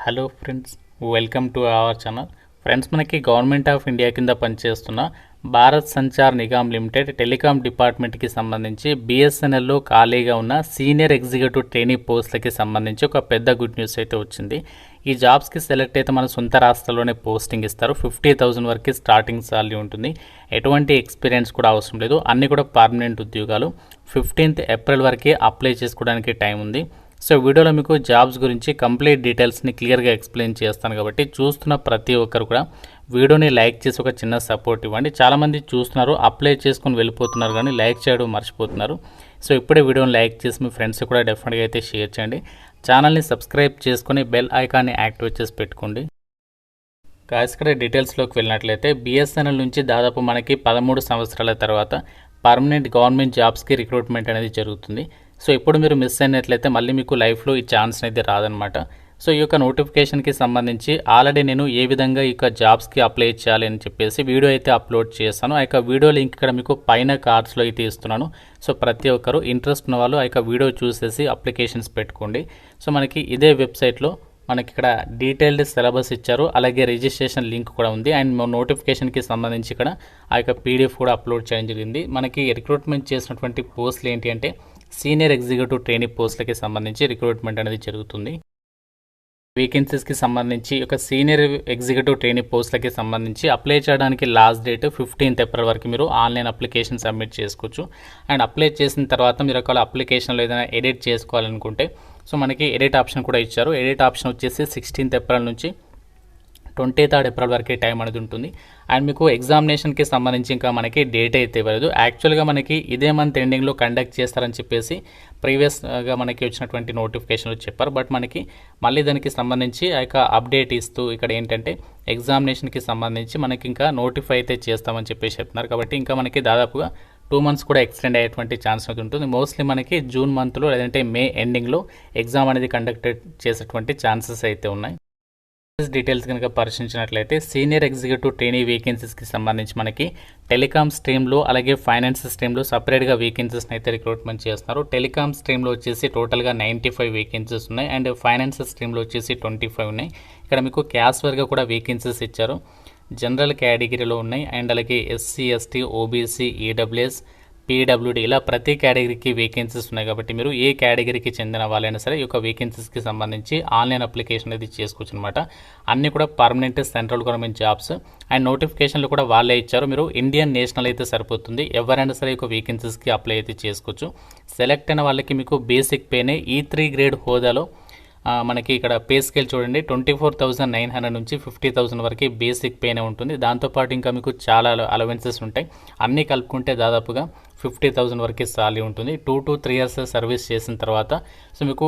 Hello friends, welcome to our channel. Friends, మనకి government of India కింద పనిచేస్తున్న Bharat Sanchar Nigam limited telecom డిపార్ట్మెంట్కి సంబంధించి బిఎస్ఎన్ఎల్లో ఖాళీగా ఉన్న సీనియర్ ఎగ్జిక్యూటివ్ ట్రైనింగ్ పోస్టులకి సంబంధించి ఒక పెద్ద గుడ్ న్యూస్ అయితే వచ్చింది. ఈ జాబ్స్కి సెలెక్ట్ అయితే మన సొంత రాష్ట్రంలోనే పోస్టింగ్ ఇస్తారు. 50,000 వరకు స్టార్టింగ్ సాలరీ ఉంటుంది. ఎటువంటి ఎక్స్పీరియన్స్ కూడా అవసరం లేదు. అన్నీ కూడా పర్మనెంట్ ఉద్యోగాలు. 15th ఏప్రిల్ వరకే అప్లై చేసుకోవడానికి టైం ఉంది. సో వీడియోలో మీకు జాబ్స్ గురించి కంప్లీట్ డీటెయిల్స్ని క్లియర్గా ఎక్స్ప్లెయిన్ చేస్తాను కాబట్టి చూస్తున్న ప్రతి ఒక్కరు కూడా వీడియోని లైక్ చేసి ఒక చిన్న సపోర్ట్ ఇవ్వండి. చాలామంది చూస్తున్నారు, అప్లై చేసుకొని వెళ్ళిపోతున్నారు కానీ లైక్ చేయడం మర్చిపోతున్నారు. సో ఇప్పుడే వీడియోని లైక్ చేసి మీ ఫ్రెండ్స్ కూడా డెఫినెట్గా అయితే షేర్ చేయండి. ఛానల్ని సబ్స్క్రైబ్ చేసుకొని బెల్ ఐకాన్ని యాక్టివేట్ చేసి పెట్టుకోండి. ఇక్కడ డీటెయిల్స్లోకి వెళ్ళినట్లయితే బిఎస్ఎన్ఎల్ నుంచి దాదాపు మనకి 13 సంవత్సరాల తర్వాత పర్మనెంట్ గవర్నమెంట్ జాబ్స్కి రిక్రూట్మెంట్ అనేది జరుగుతుంది. సో ఇప్పుడు మీరు మిస్ అయినట్లయితే మళ్ళీ మీకు లైఫ్లో ఈ ఛాన్స్ అనేది రాదనమాట. సో ఈ యొక్క నోటిఫికేషన్కి సంబంధించి ఆల్రెడీ నేను ఏ విధంగా ఈ యొక్క జాబ్స్కి అప్లై చేయాలి అని చెప్పేసి వీడియో అయితే అప్లోడ్ చేస్తాను. ఆ యొక్క వీడియో లింక్ ఇక్కడ మీకు పైన కార్డ్స్లో అయితే ఇస్తున్నాను. సో ప్రతి ఒక్కరు ఇంట్రెస్ట్ ఉన్న వాళ్ళు ఆ యొక్క వీడియో చూసేసి అప్లికేషన్స్ పెట్టుకోండి. సో మనకి ఇదే వెబ్సైట్లో మనకి ఇక్కడ డీటెయిల్డ్ సిలబస్ ఇచ్చారు, అలాగే రిజిస్ట్రేషన్ లింక్ కూడా ఉంది. అండ్ నోటిఫికేషన్కి సంబంధించి ఇక్కడ ఆ యొక్క పీడిఎఫ్ కూడా అప్లోడ్ చేయడం జరిగింది. మనకి రిక్రూట్మెంట్ చేసినటువంటి పోస్టులు ఏంటి అంటే సీనియర్ ఎగ్జిక్యూటివ్ ట్రైనింగ్ పోస్టులకి సంబంధించి రిక్రూట్మెంట్ అనేది జరుగుతుంది. వేకెన్సీస్కి సంబంధించి ఒక సీనియర్ ఎగ్జిక్యూటివ్ ట్రైనింగ్ పోస్టులకి సంబంధించి అప్లై చేయడానికి లాస్ట్ డేట్ 15th ఏప్రిల్ వరకు మీరు ఆన్లైన్ అప్లికేషన్ సబ్మిట్ చేసుకోవచ్చు. అండ్ అప్లై చేసిన తర్వాత మీరు ఒకవేళ అప్లికేషన్లో ఏదైనా ఎడిట్ చేసుకోవాలనుకుంటే సో మనకి ఎడిట్ ఆప్షన్ కూడా ఇచ్చారు. ఎడిట్ ఆప్షన్ వచ్చేసి 16th ఏప్రిల్ నుంచి 23rd ఏప్రిల్ వరకే టైం అనేది ఉంటుంది. అండ్ మీకు ఎగ్జామినేషన్కి సంబంధించి ఇంకా మనకి డేట్ అయితే ఇవ్వలేదు. యాక్చువల్గా మనకి ఇదే మంత్ ఎండింగ్లో కండక్ట్ చేస్తారని చెప్పేసి ప్రీవియస్గా మనకి వచ్చినటువంటి నోటిఫికేషన్లు చెప్పారు. బట్ మనకి మళ్ళీ దానికి సంబంధించి ఆ యొక్క అప్డేట్ ఇస్తూ ఇక్కడ ఏంటంటే ఎగ్జామినేషన్కి సంబంధించి మనకి ఇంకా నోటిఫై అయితే చేస్తామని చెప్పేసి చెప్తున్నారు. కాబట్టి ఇంకా మనకి దాదాపుగా 2 months కూడా ఎక్స్టెండ్ అయ్యేటువంటి ఛాన్స్ అనేది ఉంటుంది. మోస్ట్లీ మనకి జూన్ మంత్లో లేదంటే మే ఎండింగ్లో ఎగ్జామ్ అనేది కండక్ట్ చేసేటువంటి ఛాన్సెస్ అయితే ఉన్నాయి. డీటెయిల్స్ కనుక పరిశీలించినట్లయితే సీనియర్ ఎగ్జిక్యూటివ్ ట్రైనింగ్ వేకెన్సీస్కి సంబంధించి మనకి టెలికాం స్ట్రీమ్లో అలాగే ఫైనాన్స్ స్ట్రీమ్లో సపరేట్గా వేకెన్సీస్ని అయితే రిక్రూట్మెంట్ చేస్తున్నారు. టెలికాం స్ట్రీమ్లో వచ్చేసి టోటల్గా 95 వేకెన్సీస్ ఉన్నాయి. అండ్ ఫైనాన్స్ స్ట్రీమ్లో వచ్చేసి 25 ఉన్నాయి. ఇక్కడ మీకు క్యాస్ట్ వర్గా కూడా వేకెన్సీస్ ఇచ్చారు. జనరల్ కేటగిరీలో ఉన్నాయి. అండ్ అలాగే SC, ST, OBC, EWS, PWD ఇలా ప్రతి కేటగిరీకి వేకెన్సీస్ ఉన్నాయి. కాబట్టి మీరు ఏ కేటగిరీకి చెందిన వాళ్ళైనా సరే ఈ యొక్క వేకెన్సీస్కి సంబంధించి ఆన్లైన్ అప్లికేషన్ అనేది చేసుకోవచ్చు అనమాట. అన్నీ కూడా permanent central government jobs. And నోటిఫికేషన్లు కూడా వాళ్ళే ఇచ్చారు. మీరు ఇండియన్ నేషనల్ అయితే సరిపోతుంది. ఎవరైనా సరే ఈ యొక్క వేకెన్సీస్కి అప్లై అయితే చేసుకోవచ్చు. సెలెక్ట్ అయిన వాళ్ళకి మీకు బేసిక్ పేనే E3 గ్రేడ్ హోదాలో మనకి ఇక్కడ పే స్కేల్ చూడండి 24,900 నుంచి 50,000 వరకు బేసిక్ పేనే ఉంటుంది. దాంతోపాటు ఇంకా మీకు చాలా అలవెన్సెస్ ఉంటాయి. అన్నీ కలుపుకుంటే దాదాపుగా 50,000 వరకు సాలరీ ఉంటుంది. 2 to 3 years సర్వీస్ చేసిన తర్వాత సో మీకు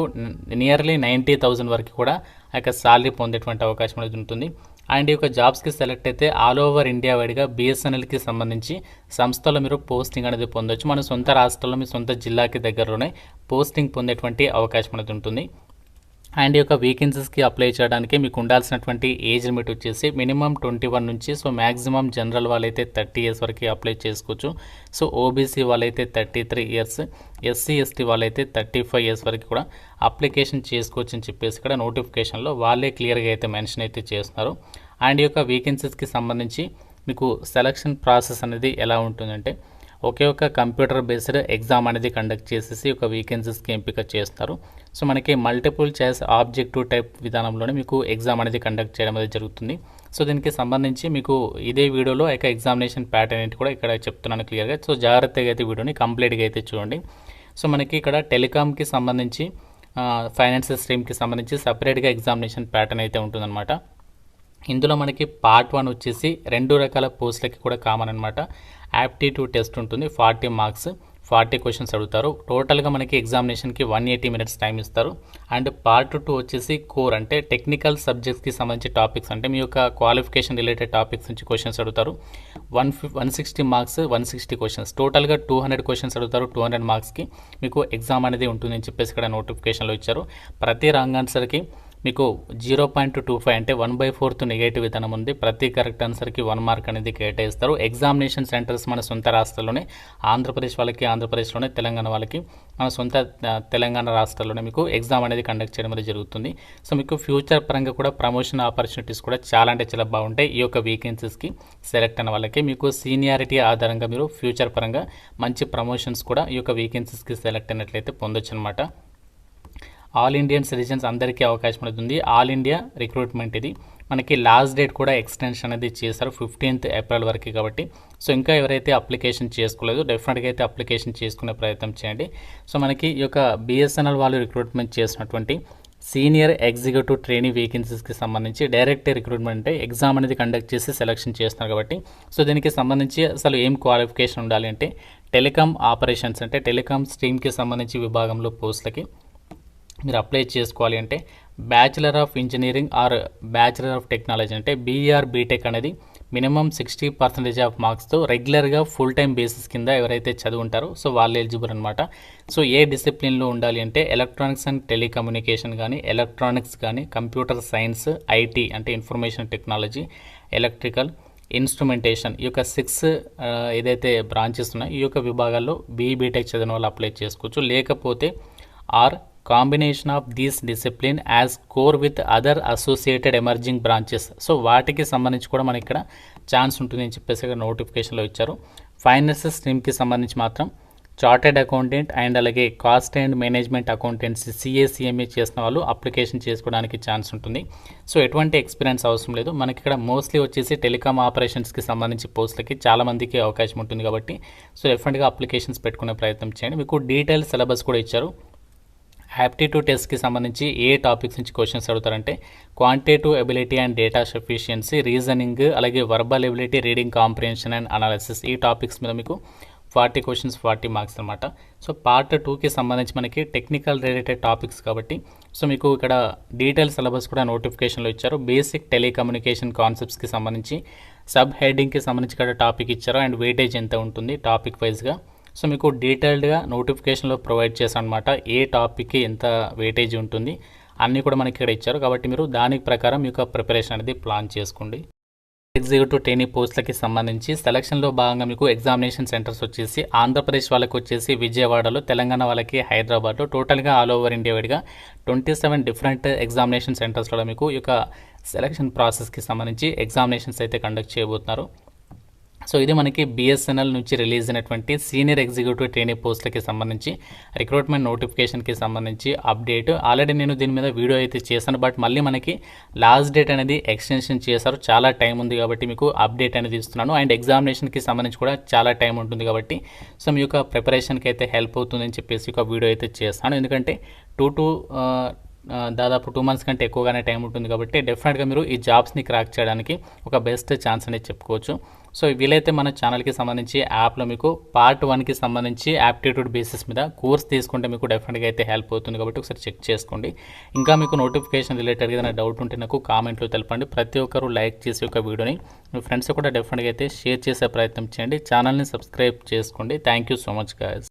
నియర్లీ 90,000 వరకు కూడా ఆ యొక్క సాలరీ పొందేటువంటి అవకాశం అనేది ఉంటుంది. అండ్ ఈ యొక్క జాబ్స్కి సెలెక్ట్ అయితే ఆల్ ఓవర్ ఇండియా వైడ్గా బిఎస్ఎన్ఎల్కి సంబంధించి సంస్థలో మీరు పోస్టింగ్ అనేది పొందవచ్చు. మన సొంత రాష్ట్రంలో మీ సొంత జిల్లాకి దగ్గరలోనే పోస్టింగ్ పొందేటువంటి అవకాశం అనేది ఉంటుంది. అండ్ ఈ యొక్క వేకెన్సీస్కి అప్లై చేయడానికి మీకు ఉండాల్సినటువంటి ఏజ్ లిమిట్ వచ్చేసి మినిమం 21 నుంచి సో మ్యాక్సిమం జనరల్ వాళ్ళైతే 30 years వరకు అప్లై చేసుకోవచ్చు. సో ఓబీసీ వాళ్ళైతే 33 years, ఎస్సీ, ఎస్టీ వాళ్ళైతే 35 years వరకు కూడా అప్లికేషన్ చేసుకోవచ్చు అని చెప్పేసి ఇక్కడ నోటిఫికేషన్లో వాళ్ళే క్లియర్గా అయితే మెన్షన్ అయితే చేస్తున్నారు. అండ్ ఈ యొక్క వేకెన్సీస్కి సంబంధించి మీకు సెలక్షన్ ప్రాసెస్ అనేది ఎలా ఉంటుందంటే ఒకే ఒక కంప్యూటర్ బేస్డ్ ఎగ్జామ్ అనేది కండక్ట్ చేసేసి ఒక వేకెన్సీస్కి ఎంపిక చేస్తారు. సో మనకి మల్టిపుల్ చాయిస్ ఆబ్జెక్టివ్ టైప్ విధానంలోనే మీకు ఎగ్జామ్ అనేది కండక్ట్ చేయడం అనేది జరుగుతుంది. సో దీనికి సంబంధించి మీకు ఇదే వీడియోలో ఆ యొక్క ఎగ్జామినేషన్ ప్యాటర్న్ ఏంటి కూడా ఇక్కడ చెప్తున్నాను క్లియర్గా. సో జాగ్రత్తగా అయితే వీడియోని కంప్లీట్గా అయితే చూడండి. సో మనకి ఇక్కడ టెలికామ్కి సంబంధించి ఫైనాన్స్ స్ట్రీమ్కి సంబంధించి సపరేట్గా ఎగ్జామినేషన్ ప్యాటర్న్ అయితే ఉంటుందన్నమాట. ఇందులో మనకి పార్ట్ 1 వచ్చేసి 2 రకాల పోస్టులకి కూడా కామన్ అనమాట. యాప్టిట్యూడ్ టెస్ట్ ఉంటుంది, 40 మార్క్స్, 40 క్వశ్చన్స్ అడుగుతారు. టోటల్గా మనకి ఎగ్జామినేషన్కి 180 minutes టైం ఇస్తారు. అండ్ పార్ట్ 2 వచ్చేసి కోర్ అంటే టెక్నికల్ సబ్జెక్ట్స్కి సంబంధించి టాపిక్స్ అంటే మీ యొక్క క్వాలిఫికేషన్ రిలేటెడ్ టాపిక్స్ నుంచి క్వశ్చన్స్ అడుగుతారు. 160 మార్క్స్, 160 క్వశ్చన్స్, టోటల్గా 200 క్వశ్చన్స్ అడుగుతారు. 200 మార్క్స్కి మీకు ఎగ్జామ్ అనేది ఉంటుందని చెప్పేసి ఇక్కడ నోటిఫికేషన్లో ఇచ్చారు. ప్రతి రాంగ్ ఆన్సర్కి మీకు 0.25 అంటే 1/4 నెగటివ్ విధానం ఉంది. ప్రతి కరెక్ట్ ఆన్సర్కి 1 మార్క్ అనేది కేటాయిస్తారు. ఎగ్జామినేషన్ సెంటర్స్ మన సొంత రాష్ట్రాల్లోనే, ఆంధ్రప్రదేశ్ వాళ్ళకి ఆంధ్రప్రదేశ్లోనే, తెలంగాణ వాళ్ళకి మన సొంత తెలంగాణ రాష్ట్రాల్లోనే మీకు ఎగ్జామ్ అనేది కండక్ట్ చేయడం అనేది జరుగుతుంది. సో మీకు ఫ్యూచర్ పరంగా కూడా ప్రమోషన్ ఆపర్చునిటీస్ కూడా చాలా అంటే చాలా బాగుంటాయి. ఈ యొక్క వేకెన్సీస్కి సెలెక్ట్ అయిన వాళ్ళకి మీకు సీనియారిటీ ఆధారంగా మీరు ఫ్యూచర్ పరంగా మంచి ప్రమోషన్స్ కూడా ఈ యొక్క వేకెన్సీస్కి సెలెక్ట్ అయినట్లయితే పొందొచ్చు అనమాట. ఆల్ ఇండియన్ సిటిజన్స్ అందరికీ అవకాశం ఉంటుంది. ఆల్ ఇండియా రిక్రూట్మెంట్ ఇది. మనకి లాస్ట్ డేట్ కూడా ఎక్స్టెన్షన్ అనేది చేశారు 15th ఏప్రిల్ వరకు కాబట్టి. సో ఇంకా ఎవరైతే అప్లికేషన్ చేసుకోలేదు డెఫినెట్గా అయితే అప్లికేషన్ చేసుకునే ప్రయత్నం చేయండి. సో మనకి ఈ యొక్క బిఎస్ఎన్ఎల్ వాళ్ళు రిక్రూట్మెంట్ చేసినటువంటి సీనియర్ ఎగ్జిక్యూటివ్ ట్రైనీ వేకెన్సీస్కి సంబంధించి డైరెక్ట్ రిక్రూట్మెంట్ అంటే ఎగ్జామ్ అనేది కండక్ట్ చేసి సెలక్షన్ చేస్తున్నారు కాబట్టి సో దీనికి సంబంధించి అసలు ఏం క్వాలిఫికేషన్ ఉండాలి అంటే టెలికామ్ ఆపరేషన్స్ అంటే టెలికామ్ స్ట్రీమ్కి సంబంధించి విభాగంలో పోస్టులకి మీరు అప్లై చేసుకోవాలి అంటే bachelor of engineering or bachelor of technology అంటే బీఆర్ బీటెక్ అనేది మినిమం 60% ఆఫ్ మార్క్స్తో రెగ్యులర్గా ఫుల్ టైం బేసిస్ కింద ఎవరైతే చదువుంటారో సో వాళ్ళు ఎలిజిబుల్ అనమాట. సో ఏ డిసిప్లిన్లో ఉండాలి అంటే ఎలక్ట్రానిక్స్ అండ్ టెలికమ్యూనికేషన్ కానీ, ఎలక్ట్రానిక్స్ కానీ, కంప్యూటర్ సైన్స్, ఐటీ అంటే ఇన్ఫర్మేషన్ టెక్నాలజీ, ఎలక్ట్రికల్, ఇన్స్ట్రుమెంటేషన్ ఈ యొక్క 6 ఏదైతే బ్రాంచెస్ ఉన్నాయో ఈ యొక్క విభాగాల్లో బీటెక్ చదివిన వాళ్ళు అప్లై చేసుకోవచ్చు. లేకపోతే or combination of these discipline as core with other associated emerging branches so వాటికి సంబంధించి కూడా మనకి ఇక్కడ ఛాన్స్ ఉంటుంది అని చెప్పేసి నోటిఫికేషన్లో ఇచ్చారు. ఫైనాన్స్ స్ట్రీమ్కి సంబంధించి మాత్రం చార్టెడ్ అకౌంటెంట్ అండ్ అలాగే cost and management accountancy CA చేసిన వాళ్ళు అప్లికేషన్ చేసుకోవడానికి ఛాన్స్ ఉంటుంది. సో ఎటువంటి ఎక్స్పీరియన్స్ అవసరం లేదు. మనకి ఇక్కడ మోస్ట్లీ వచ్చేసి టెలికామ్ ఆపరేషన్స్కి సంబంధించి పోస్టులకి చాలామందికి అవకాశం ఉంటుంది కాబట్టి సో డెఫినెట్గా అప్లికేషన్స్ పెట్టుకునే ప్రయత్నం చేయండి. మీకు డీటెయిల్ సిలబస్ కూడా ఇచ్చారు. యాప్టిట్యూడ్ టెస్ట్కి సంబంధించి ఏ టాపిక్స్ నుంచి క్వశ్చన్స్ అడుగుతారంటే quantitative ability and data sufficiency, reasoning, అలాగే verbal ability, reading comprehension and analysis ఈ టాపిక్స్ మీద మీకు 40 క్వశ్చన్స్ 40 మార్క్స్ అనమాట. సో పార్ట్ 2కి సంబంధించి మనకి టెక్నికల్ రిలేటెడ్ టాపిక్స్ కాబట్టి సో మీకు ఇక్కడ డీటెయిల్ సిలబస్ కూడా నోటిఫికేషన్లో ఇచ్చారు. బేసిక్ టెలికమ్యూనికేషన్ కాన్సెప్ట్స్కి సంబంధించి సబ్ హెడ్డింగ్కి సంబంధించి ఇక్కడ టాపిక్ ఇచ్చారు అండ్ వెయిటేజ్ ఎంత ఉంటుంది టాపిక్ వైజ్గా సో మీకు డీటెయిల్డ్గా నోటిఫికేషన్లో ప్రొవైడ్ చేశాను అనమాట. ఏ టాపిక్కి ఎంత వెయిటేజ్ ఉంటుంది అన్నీ కూడా మనకి ఇక్కడ ఇచ్చారు కాబట్టి మీరు దానికి ప్రకారం మీ యొక్క ప్రిపరేషన్ అనేది ప్లాన్ చేసుకోండి. ఎగ్జిక్యూటివ్ ట్రైనీ పోస్టులకి సంబంధించి సెలక్షన్లో భాగంగా మీకు ఎగ్జామినేషన్ సెంటర్స్ వచ్చేసి ఆంధ్రప్రదేశ్ వాళ్ళకి వచ్చేసి విజయవాడలో, తెలంగాణ వాళ్ళకి హైదరాబాద్లో, టోటల్గా ఆల్ ఓవర్ ఇండియా వైడ్గా 27 డిఫరెంట్ ఎగ్జామినేషన్ సెంటర్స్లో మీకు ఈ యొక్క సెలక్షన్ ప్రాసెస్కి సంబంధించి ఎగ్జామినేషన్స్ అయితే కండక్ట్ చేయబోతున్నారు. సో ఇది మనకి బిఎస్ఎన్ఎల్ నుంచి రిలీజ్ అయినటువంటి సీనియర్ ఎగ్జిక్యూటివ్ ట్రైనీ పోస్టులకి సంబంధించి రిక్రూట్మెంట్ నోటిఫికేషన్కి సంబంధించి అప్డేట్. ఆల్రెడీ నేను దీని మీద వీడియో అయితే చేశాను బట్ మళ్ళీ మనకి లాస్ట్ డేట్ అనేది ఎక్స్టెన్షన్ చేశారు. చాలా టైం ఉంది కాబట్టి మీకు అప్డేట్ అనేది ఇస్తున్నాను అండ్ ఎగ్జామినేషన్కి సంబంధించి కూడా చాలా టైం ఉంటుంది కాబట్టి సో మీ యొక్క ప్రిపరేషన్కి అయితే హెల్ప్ అవుతుందని చెప్పేసి ఒక వీడియో అయితే చేస్తాను. ఎందుకంటే దాదాపు 2 months కంటే ఎక్కువగానే టైం ఉంటుంది కాబట్టి డెఫినెట్గా మీరు ఈ జాబ్స్ని క్రాక్ చేయడానికి ఒక బెస్ట్ ఛాన్స్ అనేది చెప్పుకోవచ్చు. సో వీలైతే మన ఛానల్కి సంబంధించి యాప్లో మీకు పార్ట్ 1కి సంబంధించి యాప్టిట్యూడ్ బేసిస్ మీద కోర్స్ తీసుకుంటే మీకు డెఫినెట్గా అయితే హెల్ప్ అవుతుంది కాబట్టి ఒకసారి చెక్ చేసుకోండి. ఇంకా మీకు నోటిఫికేషన్ రిలేటెడ్గా ఏదైనా డౌట్ ఉంటే నాకు కామెంట్లో తెలపండి. ప్రతి ఒక్కరు లైక్ చేసి ఒక వీడియోని మీ ఫ్రెండ్స్ కూడా డెఫినెట్గా అయితే షేర్ చేసే ప్రయత్నం చేయండి. ఛానల్ని సబ్స్క్రైబ్ చేసుకోండి. Thank you so much guys.